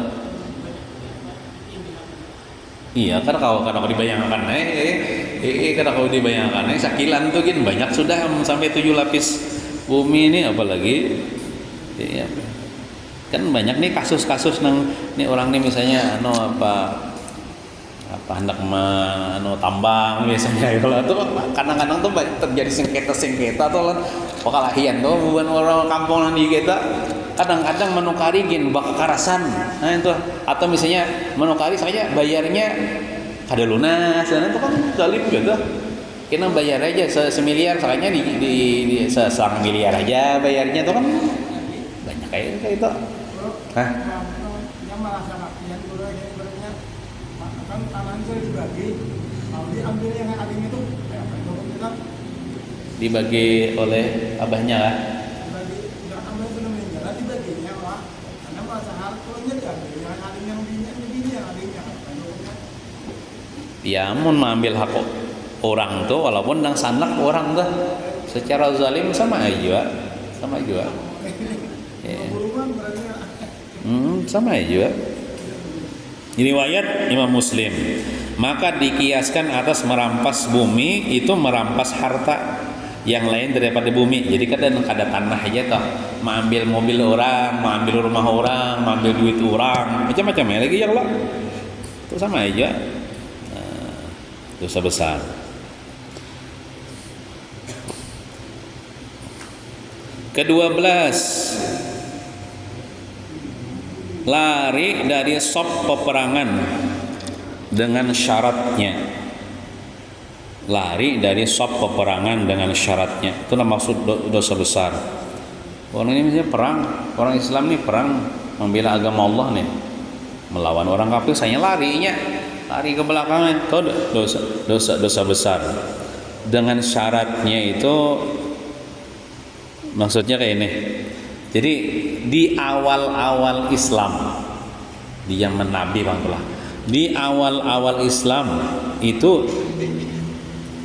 Iya, karena kalau dibayangkan karena kalau dibayangkan sakilan tuh gini banyak sudah sampai 7 lapis bumi ini, apalagi ya, kan banyak nih kasus-kasus nang nih orang nih misalnya hendak tambang biasanya kalau itu kadang-kadang tuh terjadi sengketa tuh pekalahian tuh bukan orang kampung nang di kita kadang-kadang menukari gin kekerasan. Nah itu atau misalnya menukari saja bayarnya kada lunas, dan itu kan zalim juga. Kita bayar aja semiliar, soalnya di selang miliar aja bayarnya tuh kan banyak kayak itu. Hah? Yang merasa yang dulu ibaratnya kan tanah itu dibagi, kalau diambil yang adanya itu kayak apa? Kita Dibagi oleh abahnya kan? dibagi, nggak ambil itu meninggal, dibaginya lah. Karena merasa hartanya diambil, yang adanya yang begini yang adanya. Ya, mun mengambil hak orang tuh walaupun nang sanak orang tuh secara zalim sama aja. Ya. Sama aja. Riwayat Imam Muslim. Maka dikiaskan atas merampas bumi itu merampas harta yang lain daripada bumi. Jadi kadang ada tanah aja toh, mengambil mobil orang, mengambil rumah orang, mengambil duit orang, macam-macam ya lagi ya Allah. Itu sama aja. Dosa besar. Ke-12, lari dari sop peperangan dengan syaratnya. Lari dari sop peperangan dengan syaratnya. Itu maksud dosa besar. Orang ini misalnya perang, orang Islam nih perang membela agama Allah nih, melawan orang kafir, saya lari ke belakangan. Itu dosa besar. Dengan syaratnya itu maksudnya kayak ini. Jadi di awal-awal Islam di zaman Nabi bangkulah di awal-awal Islam itu,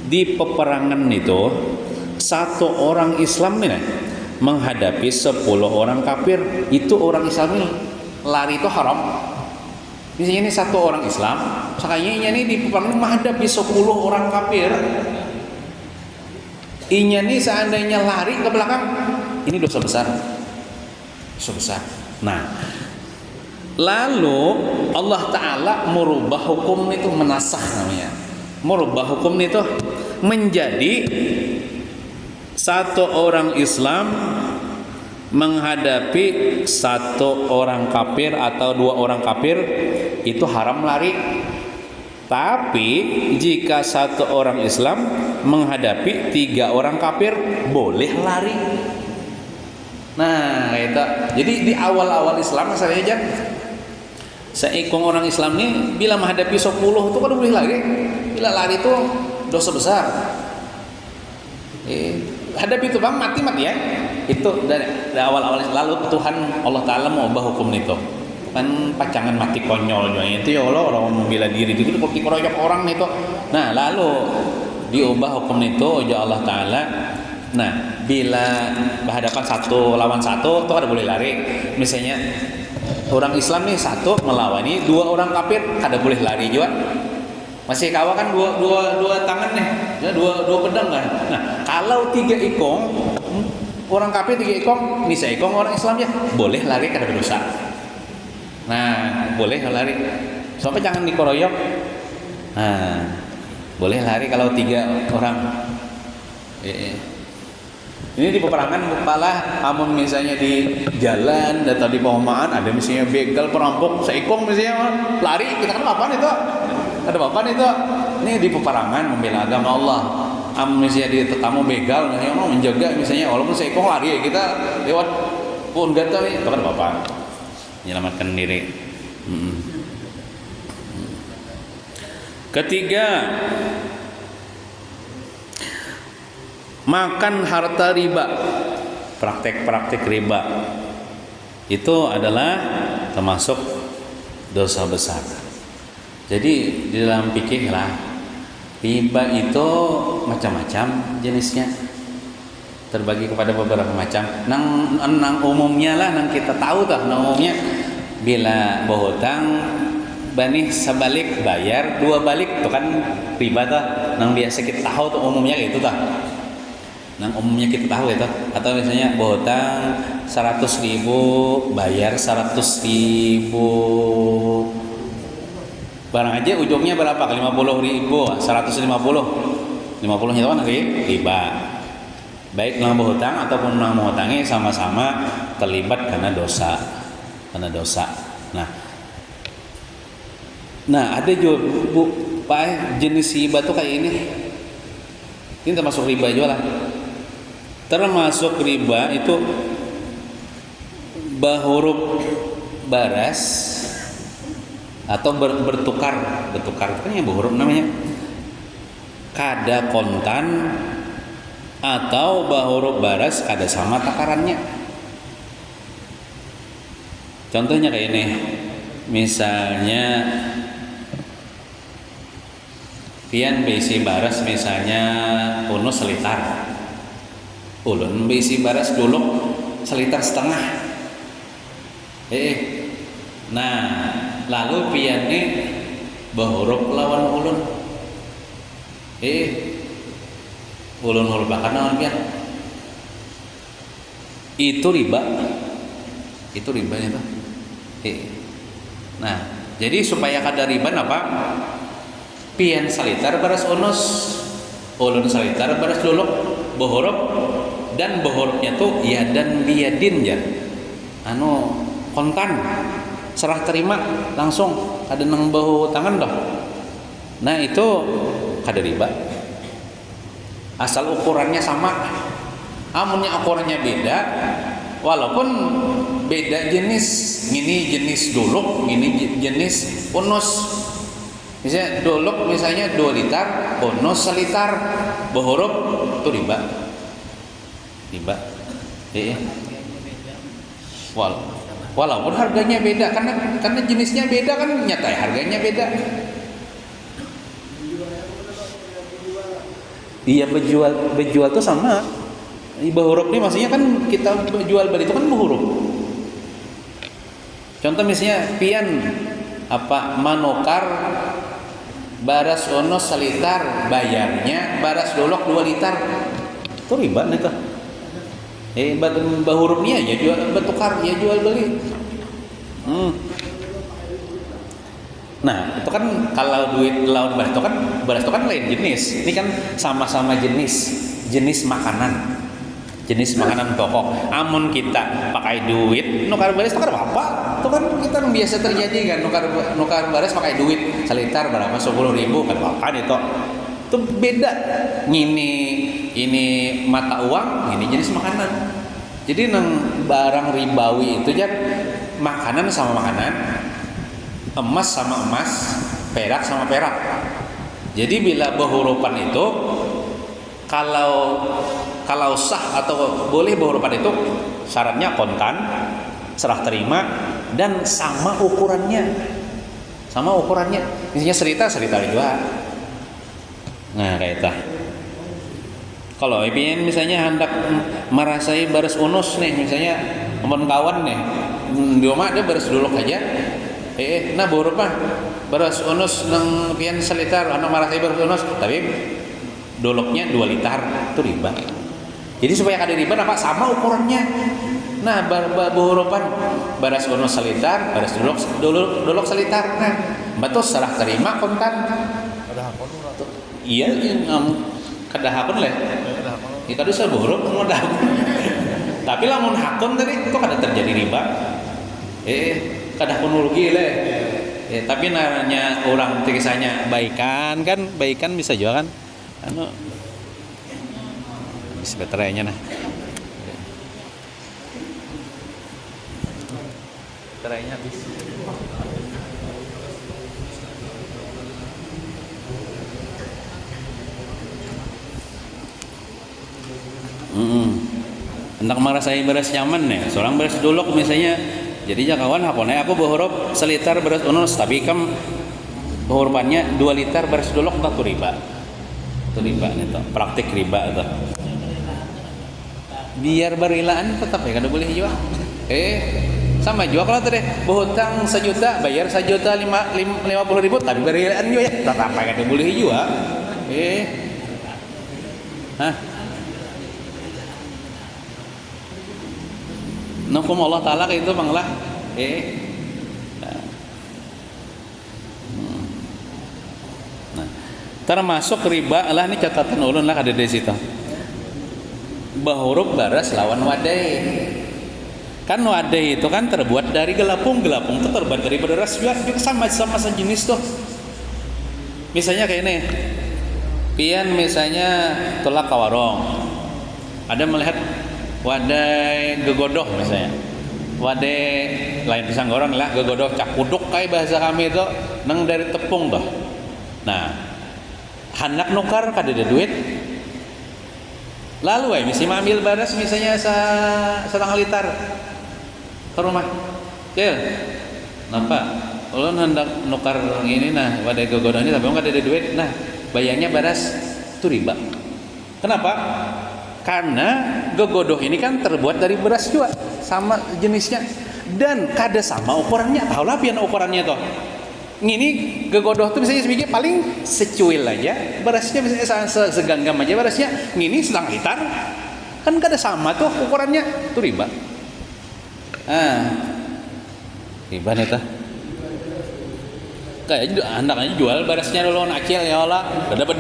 di peperangan itu satu orang Islam nih menghadapi 10 orang kafir. Itu orang Islam ini lari itu haram. Misalnya ini satu orang Islam, sekalinya ini di peperangan menghadapi 10 orang kafir. Inya nih seandainya lari ke belakang, ini dosa besar. Dosa besar. Nah, lalu Allah Ta'ala merubah hukum itu, menasakh namanya. Merubah hukum itu menjadi satu orang Islam menghadapi satu orang kafir atau 2 orang kafir itu haram lari. Tapi jika satu orang Islam menghadapi 3 orang kafir boleh lari. Nah, itu. Jadi di awal-awal Islam saya aja seikung orang Islam ini bila menghadapi 10 itu kan boleh lari. Bila lari itu dosa besar. Hadapi itu bang mati ya. Itu dari awal-awal. Lalu Tuhan Allah Ta'ala mau ubah hukum itu. Kan pacangan mati konyol itu ya Allah, orang membela diri itu dikeroyok orang itu. Nah, lalu diubah hukum itu ya Allah Ta'ala. Nah, bila berhadapan 1 lawan 1 itu kada boleh lari. Misalnya orang Islam nih 1 melawan ini 2 orang kafir, kada boleh lari juga. Masih kawa kan dua tangan nih, ya, dua pedang kan. Nah, kalau 3 ikong orang kafir 3 ikong, ini seikong orang Islam ya boleh lari, kada berdosa. Nah, boleh lari. Sampai jangan dikeroyok. Nah, boleh lari kalau 3 orang. Ini di peperangan malah amun misalnya di jalan atau di perumahan ada misalnya begal perampok seikong misalnya lari, kita kan apaan itu? Ada apaan itu? Ini di peperangan membela agama Allah. Amun misalnya di tetamu begal misalnya mau menjaga misalnya walaupun seikong lari kita lewat pun gatal itu kan apa-apa. Menyelamatkan diri. Ketiga, makan harta riba. Praktek-praktek riba itu adalah termasuk dosa besar. Jadi di dalam fikih lah, riba itu macam-macam jenisnya, terbagi kepada beberapa macam. Nang umumnya lah, nang kita tahu dah, nang umumnya bila berhutang bani sebalik bayar 2 balik itu kan riba tuh. Nang biasa kita tahu tuh umumnya gitu tuh. Nang umumnya kita tahu itu. Atau misalnya berhutang 100.000 bayar 100.000. Barang aja ujungnya berapa? 50.000, 150. 50 itu kan riba. Baik nang berhutang ataupun nang menghutangi sama-sama terlibat karena dosa. Nah, ada juga jenis riba tuh kayak ini. Ini termasuk riba juga lah. Termasuk riba itu bahuruf baras atau bertukar itu kan yang bahuruf namanya. Kada kontan atau bahuruf baras kada sama takarannya. Contohnya kayak ini. Misalnya pian besi baras misalnya uno selitar. Ulun besi baras dulu selitar setengah. Nah, lalu pian ini bahuruf lawan ulun. Ulun huruf bakar naon pian. Itu riba. Itu ribanya tuh. Nah, jadi supaya kada riba apa? Pian salitar baras unos, ulun salitar baras dulu, bahuruf dan bahurufnya tuh ya dan biadin ya. Kontan serah terima langsung kada nang bahu tangan dah. Nah, itu kada riba. Asal ukurannya sama. Amunnya ukurannya beda, walaupun beda jenis, ini jenis dolok, ini jenis unus. Misalnya dolok misalnya 2 liter, unus selitar, bahuruf itu riba. walaupun harganya beda karena jenisnya beda kan, nyata ya, harganya beda. Iya, berjual tuh sama. Berhuruf nih maksudnya kan kita jual beli itu kan berhuruf. Contoh misalnya pian manukar baras ono selitar, bayarnya baras dolok 2 liter. Itu riba nih tuh. Berhurufnya ya jual bertukar ya jual beli. Nah, itu kan kalau duit lawan beras itu kan lain jenis. Ini kan sama-sama jenis makanan. Jenis makanan pokok. Amun kita pakai duit nukar beras itu kan apa? Itu kan kita biasa terjadi kan, nukar beras pakai duit selitar berapa 10.000 kan apa itu. Itu beda. Ini mata uang, ini jenis makanan. Jadi nang barang ribawi itu kan makanan sama makanan, emas sama emas, perak sama perak. Jadi bila berhurupan itu kalau sah atau boleh berhurufan itu syaratnya kontan, serah terima, dan sama ukurannya. Misalnya serita juga. Nah kayak itu. Kalau IPN misalnya hendak merasai baris unus nih, misalnya teman kawan nih, di rumah ada baris duluk aja. Nah berhurufan baris unus nang pian selitar, hendak merasai baris unus, tapi doloknya 2 liter, itu riba. Jadi supaya kada riba apa sama ukurannya. Nah, berhurufan baras unus selitar, baras dolok selitar. Nah, betul serah terima kontan. Ada hakon atau? Iya, kada hakon lah. Kita bisa berhuruf modal. Tapi lamun hakon tadi itu kada terjadi riba. Kada hakon rugi lah. Tapi namanya orang kisahnya baikan kan, baikan bisa juga kan. Habis baterainya nah. Baterainya habis. Hendak merasai beras nyaman ya, seorang beras dolok misalnya. Jadi ya kawan haponnya aku berhuruf selitar beras unus, tapi kan hurufannya 2 liter beras dolok tak riba. Itu riba nih tuh, praktik riba tuh. Biar berilaan tetap ya kada boleh juga. Sama juga kalau tadi berhutang 1 juta, bayar 1.050.000 tapi berilaan juga ya, tetap kada boleh juga. Nukum Allah Ta'ala itu banglah. Nah, termasuk riba lah ini catatan ulun lah ada di situ. Bahuruf baras lawan wadai. Kan wadai itu kan terbuat dari gelapung itu terbuat dari beras juga sama sejenis tuh. Misalnya kayak ini. Pian misalnya tolak ke warung. Ada melihat wadai gegodoh misalnya, wadai lain pisang goreng lah, gegodoh cakuduk kayak bahasa kami itu nang dari tepung tuh. Nah hendak nukar kada ada duit, lalu misalnya ambil baras misalnya 1,5 liter ke rumah, nampak ulun hendak nukar ini nah wadai gegodoh ini tapi kada ada duit, nah bayarnya baras itu riba. Kenapa? Karena gegodoh ini kan terbuat dari beras juga, sama jenisnya dan kada sama ukurannya. Tahu lah pian ukurannya toh. Ini gegodoh tuh misalnya sedikit paling secuil aja, berasnya misalnya segenggam aja berasnya. Ini 1,5 liter kan kada sama tuh ukurannya, itu riba. Riba nih tuh. Kayak anaknya jual berasnya dulu nakil ya Allah, udah dapat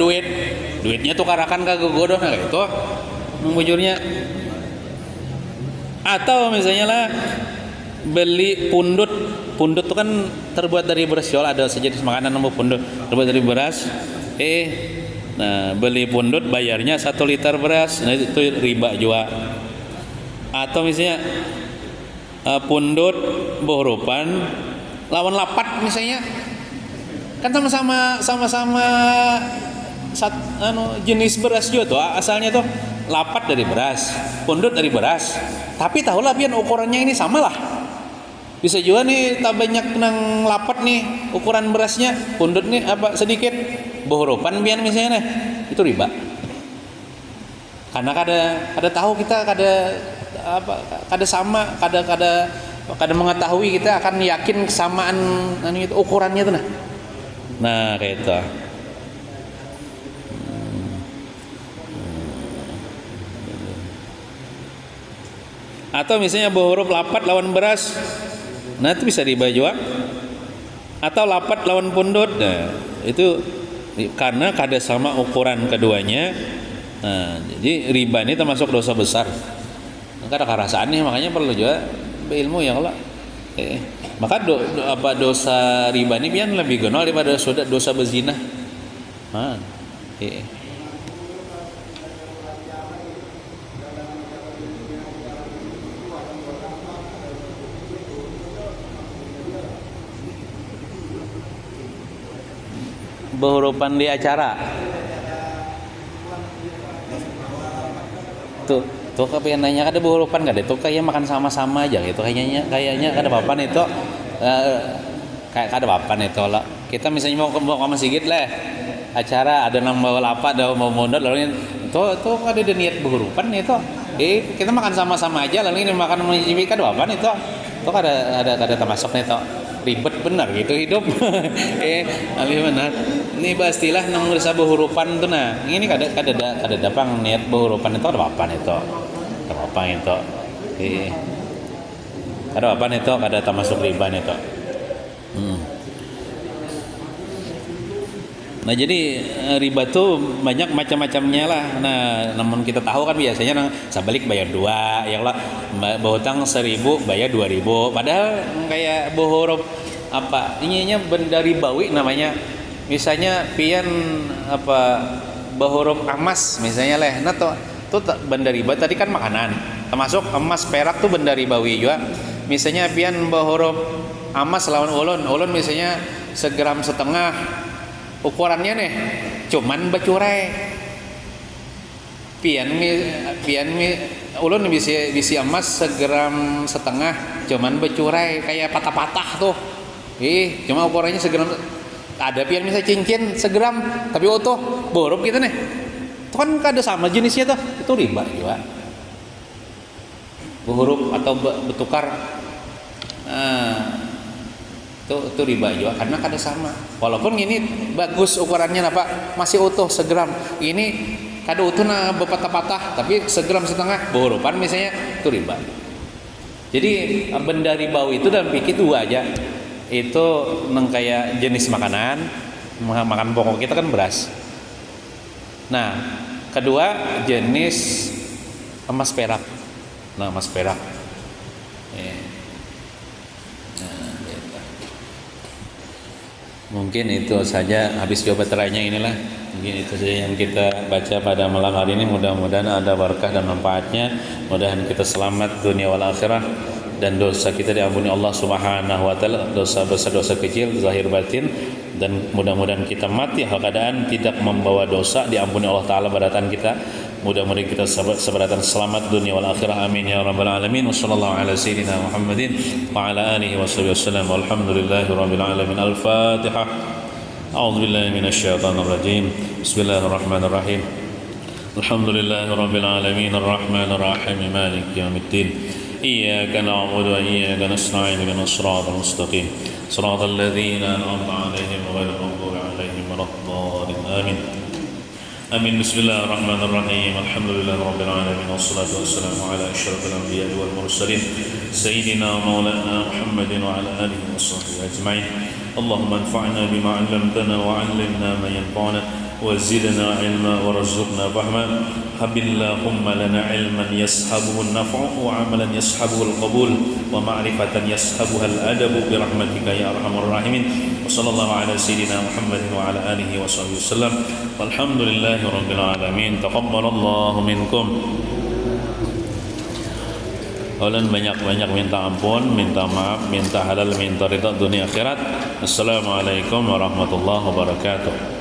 duitnya tukarakan ke gegodoh nah gitu. Bujurnya. Atau misalnya lah beli pundut itu kan terbuat dari beras jual, ada sejenis makanan nama pundut terbuat dari beras. Nah beli pundut bayarnya 1 liter beras, nah itu riba juga. Atau misalnya pundut berhurupan lawan lapat misalnya, kan sama-sama jenis beras juga tuh asalnya tuh. Lapat dari beras, pundut dari beras. Tapi tahulah pian ukurannya ini samalah. Bisa juga nih tak banyak nang lapat nih ukuran berasnya, pundut nih apa sedikit bohoropan biar misalnya nih, itu riba. Karena kada tahu kita kada sama, kada mengetahui, kita akan yakin kesamaan itu ukurannya tuh nah kayak itu. Atau misalnya huruf lapat lawan beras, nah itu bisa riba juga. Atau lapat lawan pundut, nah itu karena kada sama ukuran keduanya. Nah, jadi riba ini termasuk dosa besar. Maka ada kerasaan nih, makanya perlu juga berilmu ya kalau. Maka dosa riba ini pian lebih genol daripada dosa berzina. Nah, behurupan di acara tuh kepengen nanya kada behurupan kada itu kayak makan sama-sama aja gitu kayaknya kada apa-apa itu kayak kada apa-apa itu lah. Kita misalnya mau ke masjid lah acara ada nang bawa lapa ada mau mondot lalu itu kada ada niat behurupan itu kita makan sama-sama aja lalu ini makan mencicipi kada apa-apa itu kada termasuk itu ribet benar gitu hidup. Alih benar ini pastilah nang rasa behurupan tuh nah ini kada dapang niat behurupan itu ada apa itu kada apa itu kada termasuk riba itu. Nah jadi riba tuh banyak macam-macamnya lah. Nah namun kita tahu kan biasanya sabalik bayar 2 ya lah, berhutang 1.000 bayar 2.000. Padahal kayak bohorop apa ininya benda ribawi namanya. Misalnya pian apa bohorop emas misalnya leh. Nah tuh benda riba tadi kan makanan. Termasuk emas perak tuh benda ribawi juga. Misalnya pian bohorop emas lawan ulun misalnya 1,5 gram ukurannya nih cuman becurai pian ulun bisi emas 1,5 gram cuman becurai kayak patah-patah tuh cuma ukurannya 1 gram. Ada pian misalnya cincin 1 gram tapi utuh borup gitu nih itu kan kada sama jenisnya tuh, itu riba juga huruf atau bertukar. Itu riba juga karena kada sama. Walaupun ini bagus ukurannya apa masih utuh 1 gram. Ini kada utuh nah berpatah-patah tapi 1,5 gram bohoropan misalnya itu riba. Jadi benda ribawi itu dalam fikih dua aja. Itu nang kayak jenis makanan pokok kita kan beras. Nah, kedua jenis emas perak. Nah, emas perak. Mungkin itu saja habis coba teranya inilah. Mungkin itu saja yang kita baca pada malam hari ini. Mudah-mudahan ada berkah dan manfaatnya. Mudah-mudahan kita selamat dunia wal akhirah dan dosa kita diampuni Allah Subhanahu wa taala, dosa besar dosa kecil zahir batin, dan mudah-mudahan kita mati hal keadaan tidak membawa dosa, diampuni Allah taala badatan kita. Mudah-mudahan kita seberatan selamat dunia wal akhirah, amin ya rabbal alamin. Wassallallahu ala sayyidina Muhammadin wa ala alihi washabihi wasallam, walhamdulillahi rabbil alamin. Al-Fatihah. A'udzu billahi minasyaitonir rajim. Bismillahirrahmanirrahim. Alhamdulillahi rabbil alamin, arrahmanir rahim, maliki yaumiddin. Iyyaka na'budu wa iyyaka nasta'in, ihdinas siratal mustaqim, siratal ladzina an'amta 'alaihim ghairil maghdubi 'alaihim waladdallin. Amin. Amin. Bismillahirrahmanirrahim. Alhamdulillahi rabbil alamin, wassalatu wassalamu ala asyrafil anbiya'i wal mursalin sayyidina wa maulana Muhammadin wa ala alihi washabbihi ajma'in. Allahumma anfa'na bima 'allamtana wa 'allimna ma yanfa'una wa zidna 'ilma warzuqna fahma. Habillahumma lana 'ilman yashabuhu an-naf'u wa 'amalan yashabuhu al-qabul wa ma'rifatan yashabuha al-adabu bi rahmatika ya arhamar rahimin. Wa sallallahu ala sayyidina Muhammadin wa ala alihi washabbihi wasallam. Walhamdulillahi rabbil alamin. Taqabbalallahu minkum. Ulun banyak-banyak minta ampun, minta maaf, minta halal, minta ridha dunia akhirat. Assalamualaikum warahmatullahi wabarakatuh.